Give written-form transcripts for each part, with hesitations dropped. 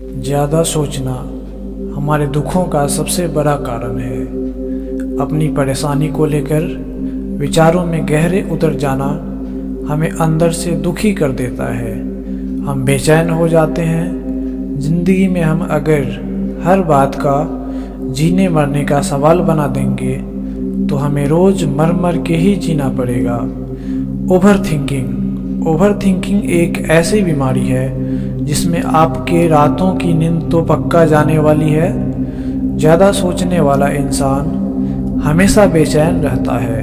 ज़्यादा सोचना हमारे दुखों का सबसे बड़ा कारण है। अपनी परेशानी को लेकर विचारों में गहरे उतर जाना हमें अंदर से दुखी कर देता है। हम बेचैन हो जाते हैं। ज़िंदगी में हम अगर हर बात का जीने मरने का सवाल बना देंगे तो हमें रोज़ मर मर के ही जीना पड़ेगा। ओवर थिंकिंग एक ऐसी बीमारी है जिसमें आपके रातों की नींद तो पक्का जाने वाली है। ज़्यादा सोचने वाला इंसान हमेशा बेचैन रहता है।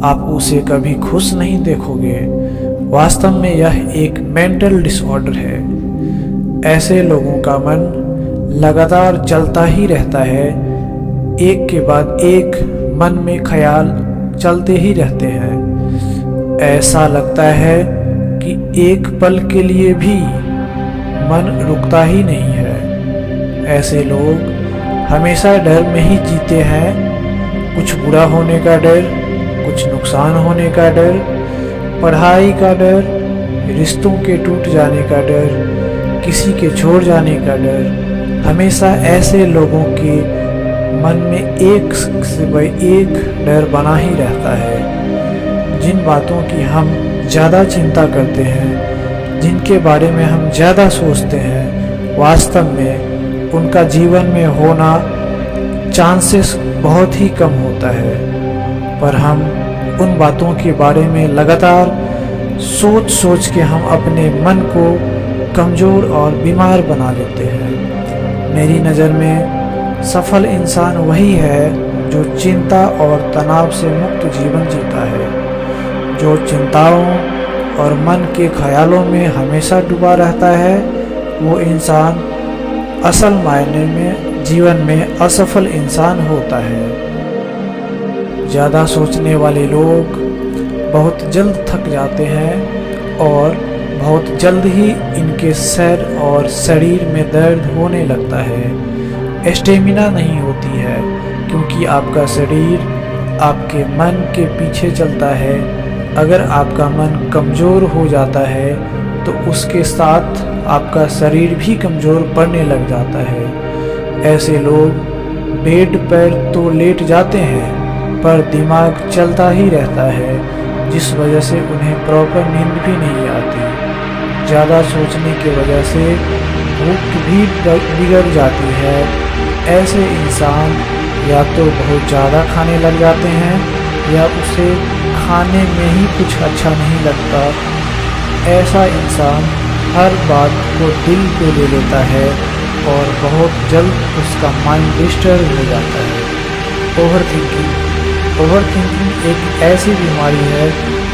आप उसे कभी खुश नहीं देखोगे। वास्तव में यह एक मेंटल डिसऑर्डर है। ऐसे लोगों का मन लगातार चलता ही रहता है। एक के बाद एक मन में ख्याल चलते ही रहते हैं। ऐसा लगता है कि एक पल के लिए भी मन रुकता ही नहीं है। ऐसे लोग हमेशा डर में ही जीते हैं। कुछ बुरा होने का डर, कुछ नुकसान होने का डर, पढ़ाई का डर, रिश्तों के टूट जाने का डर, किसी के छोड़ जाने का डर। हमेशा ऐसे लोगों के मन में एक से एक डर बना ही रहता है। जिन बातों की हम ज़्यादा चिंता करते हैं, जिनके बारे में हम ज़्यादा सोचते हैं, वास्तव में उनका जीवन में होना चांसेस बहुत ही कम होता है। पर हम उन बातों के बारे में लगातार सोच के हम अपने मन को कमज़ोर और बीमार बना लेते हैं। मेरी नज़र में सफल इंसान वही है जो चिंता और तनाव से मुक्त जीवन जीता है, जो चिंताओं और मन के ख्यालों में हमेशा डूबा रहता है। वो इंसान असल मायने में जीवन में असफल इंसान होता है। ज़्यादा सोचने वाले लोग बहुत जल्द थक जाते हैं और बहुत जल्द ही इनके सर और शरीर में दर्द होने लगता है। स्टेमिना नहीं होती है क्योंकि आपका शरीर आपके मन के पीछे चलता है। अगर आपका मन कमज़ोर हो जाता है तो उसके साथ आपका शरीर भी कमज़ोर पड़ने लग जाता है। ऐसे लोग बेड पर तो लेट जाते हैं पर दिमाग चलता ही रहता है, जिस वजह से उन्हें प्रॉपर नींद भी नहीं आती। ज़्यादा सोचने की वजह से भूख भी बिगड़ जाती है। ऐसे इंसान या तो बहुत ज़्यादा खाने लग जाते हैं या उसे खाने में ही कुछ अच्छा नहीं लगता। ऐसा इंसान हर बात को दिल पे ले लेता है और बहुत जल्द उसका माइंड डिस्टर्ब हो जाता है। ओवर थिंकिंग एक ऐसी बीमारी है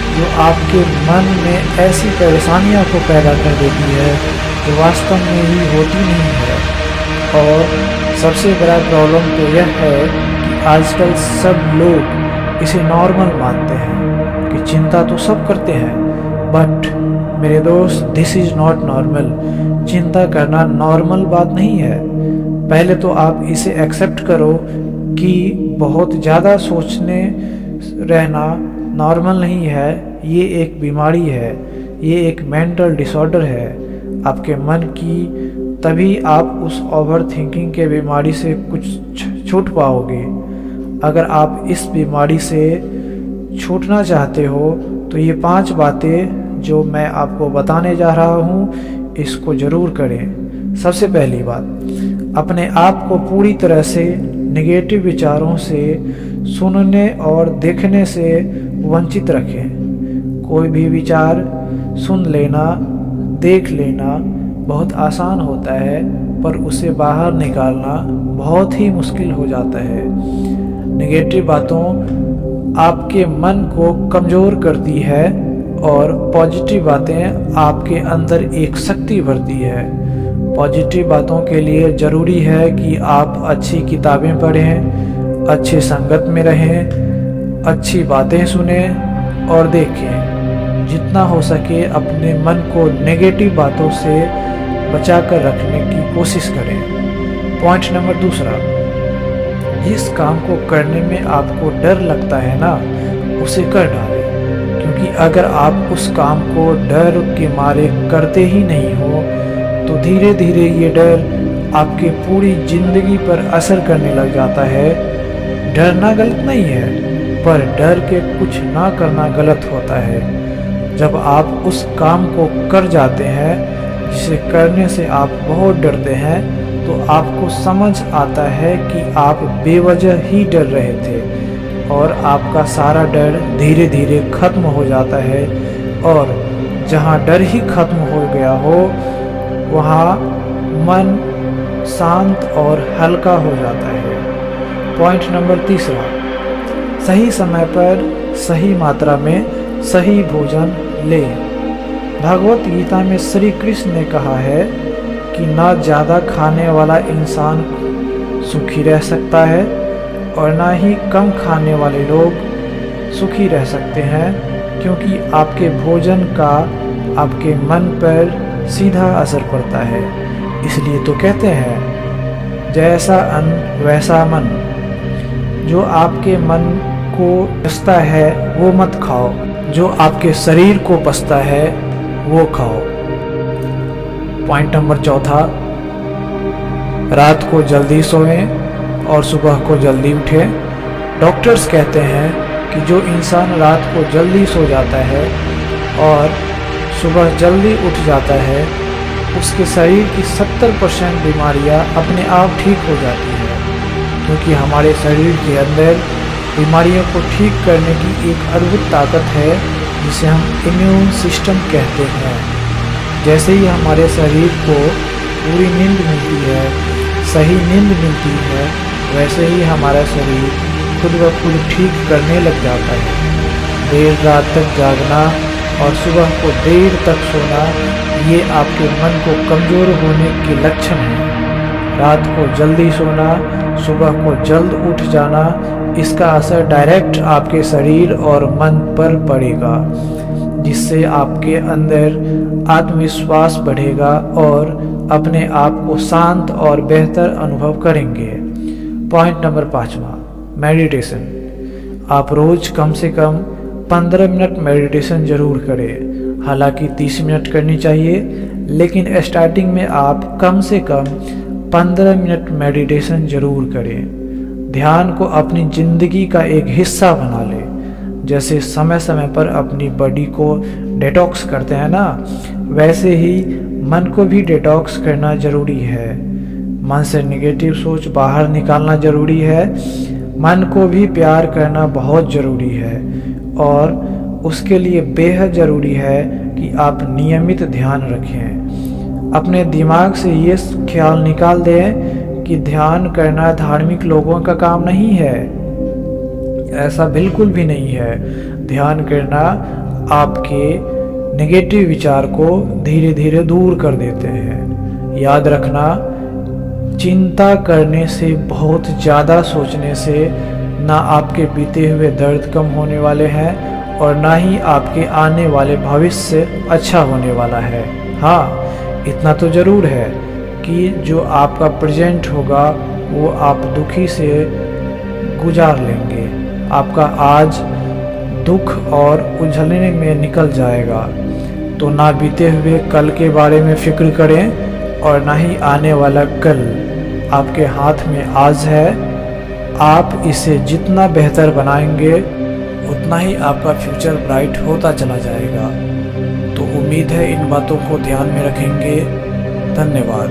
जो आपके मन में ऐसी परेशानियों को पैदा कर देती है जो वास्तव में ही होती नहीं है। और सबसे बड़ा प्रॉब्लम तो यह है कि आजकल सब लोग इसे नॉर्मल मानते हैं कि चिंता तो सब करते हैं, बट मेरे दोस्त, दिस इज़ नॉट नॉर्मल। चिंता करना नॉर्मल बात नहीं है। पहले तो आप इसे एक्सेप्ट करो कि बहुत ज़्यादा सोचने रहना नॉर्मल नहीं है। ये एक बीमारी है, ये एक मेंटल डिसऑर्डर है आपके मन की। तभी आप उस ओवर थिंकिंग के बीमारी से कुछ छूट पाओगे। अगर आप इस बीमारी से छूटना चाहते हो तो ये 5 बातें जो मैं आपको बताने जा रहा हूँ इसको ज़रूर करें। सबसे पहली बात, अपने आप को पूरी तरह से नेगेटिव विचारों से सुनने और देखने से वंचित रखें। कोई भी विचार सुन लेना, देख लेना बहुत आसान होता है पर उसे बाहर निकालना बहुत ही मुश्किल हो जाता है। नेगेटिव बातों आपके मन को कमज़ोर करती है और पॉजिटिव बातें आपके अंदर एक शक्ति भरती है। पॉजिटिव बातों के लिए ज़रूरी है कि आप अच्छी किताबें पढ़ें, अच्छे संगत में रहें, अच्छी बातें सुने और देखें। जितना हो सके अपने मन को नेगेटिव बातों से बचा कर रखने की कोशिश करें। पॉइंट नंबर 2, जिस काम को करने में आपको डर लगता है ना, उसे कर डालें। क्योंकि अगर आप उस काम को डर के मारे करते ही नहीं हो तो धीरे धीरे ये डर आपके पूरी जिंदगी पर असर करने लग जाता है। डरना गलत नहीं है, पर डर के कुछ ना करना गलत होता है। जब आप उस काम को कर जाते हैं जिसे करने से आप बहुत डरते हैं, तो आपको समझ आता है कि आप बेवजह ही डर रहे थे और आपका सारा डर धीरे धीरे खत्म हो जाता है। और जहाँ डर ही खत्म हो गया हो, वहाँ मन शांत और हल्का हो जाता है। पॉइंट नंबर 3, सही समय पर सही मात्रा में सही भोजन लें। भगवत गीता में श्री कृष्ण ने कहा है कि ना ज़्यादा खाने वाला इंसान सुखी रह सकता है और ना ही कम खाने वाले लोग सुखी रह सकते हैं, क्योंकि आपके भोजन का आपके मन पर सीधा असर पड़ता है। इसलिए तो कहते हैं, जैसा अन्न वैसा मन। जो आपके मन को पसता है वो मत खाओ, जो आपके शरीर को पसता है वो खाओ। पॉइंट नंबर 4, रात को जल्दी सोएं और सुबह को जल्दी उठें। डॉक्टर्स कहते हैं कि जो इंसान रात को जल्दी सो जाता है और सुबह जल्दी उठ जाता है, उसके शरीर की 70% बीमारियां अपने आप ठीक हो जाती हैं, क्योंकि हमारे शरीर के अंदर बीमारियों को ठीक करने की एक अद्भुत ताकत है जिसे हम इम्यून सिस्टम कहते हैं। जैसे ही हमारे शरीर को पूरी नींद मिलती है, सही नींद मिलती है, वैसे ही हमारा शरीर खुद ब खुद ठीक करने लग जाता है। देर रात तक जागना और सुबह को देर तक सोना, ये आपके मन को कमज़ोर होने के लक्षण हैं। रात को जल्दी सोना, सुबह को जल्द उठ जाना, इसका असर डायरेक्ट आपके शरीर और मन पर पड़ेगा, जिससे आपके अंदर आत्मविश्वास बढ़ेगा और अपने आप को शांत और बेहतर अनुभव करेंगे। Point number 5, meditation. आप रोज़ कम से कम 15 मिनट मेडिटेशन ज़रूर करें। हालांकि 30 मिनट करनी चाहिए, लेकिन स्टार्टिंग में आप कम से कम 15 मिनट मेडिटेशन ज़रूर करें। ध्यान को अपनी ज़िंदगी का एक हिस्सा बना लें। जैसे समय समय पर अपनी बॉडी को डिटॉक्स करते हैं ना, वैसे ही मन को भी डिटॉक्स करना ज़रूरी है। मन से नेगेटिव सोच बाहर निकालना ज़रूरी है। मन को भी प्यार करना बहुत ज़रूरी है और उसके लिए बेहद ज़रूरी है कि आप नियमित ध्यान रखें। अपने दिमाग से ये ख्याल निकाल दें कि ध्यान करना धार्मिक लोगों का काम नहीं है। ऐसा बिल्कुल भी नहीं है। ध्यान करना आपके नेगेटिव विचार को धीरे धीरे दूर कर देते हैं। याद रखना, चिंता करने से, बहुत ज़्यादा सोचने से ना आपके बीते हुए दर्द कम होने वाले हैं और ना ही आपके आने वाले भविष्य अच्छा होने वाला है। हाँ, इतना तो ज़रूर है कि जो आपका प्रेजेंट होगा वो आप दुखी से गुजार लेंगे। आपका आज दुख और उलझने में निकल जाएगा। तो ना बीते हुए कल के बारे में फिक्र करें और ना ही आने वाला कल। आपके हाथ में आज है। आप इसे जितना बेहतर बनाएंगे उतना ही आपका फ्यूचर ब्राइट होता चला जाएगा। तो उम्मीद है इन बातों को ध्यान में रखेंगे। धन्यवाद।